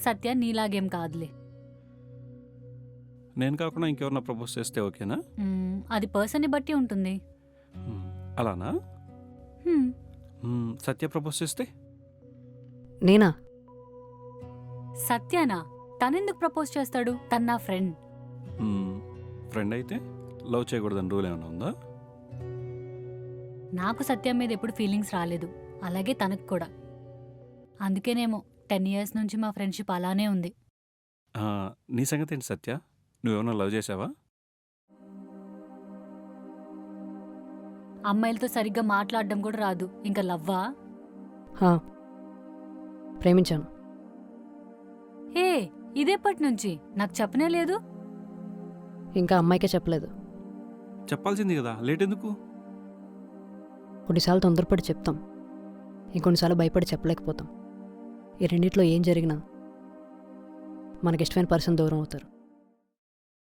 సత్య నీలాగేం కాదులే. నేను కాకుండా ఇంకెవరన్నా ప్రపోజ్ చేస్తే ఓకేనా? అది పర్సన్ని బట్టి ఉంటుంది. అలానా? సత్య ప్రపోజ్ చేస్తే? నేనా? సత్యనా? తనెందుకు ప్రపోజ్ చేస్తాడు? తన నా ఫ్రెండ్. ఫ్రెండ్ అయితే లవ్ చేయకూడదని రూల్ ఏమైనా ఉందా? నాకు సత్యం మీద ఎప్పుడు ఫీలింగ్స్ రాలేదు, అలాగే తనకు కూడా. అందుకేనేమో 10 years నుంచి మా ఫ్రెండ్షిప్ అలానే ఉంది. నీ సంగతి ఏంటి సత్య? నువ్వేమన్నా లవ్ చేసావా? అమ్మాయిలతో సరిగ్గా మాట్లాడడం కూడా రాదు, ఇంకా లవ్వా? ప్రేమించాను. హే, ఇదేపటి నుంచి నాకు చెప్పనే లేదు? ఇంకా అమ్మాయికే చెప్పలేదు. చెప్పాల్సింది కదా, లేట్ ఎందుకు? కొన్నిసార్లు తొందరపడి చెప్తాం, ఇంకొన్నిసార్లు భయపడి చెప్పలేకపోతాం. ఈ రెండిట్లో ఏం జరిగినా మనకిష్టమైన పర్సన్ దూరం అవుతారు.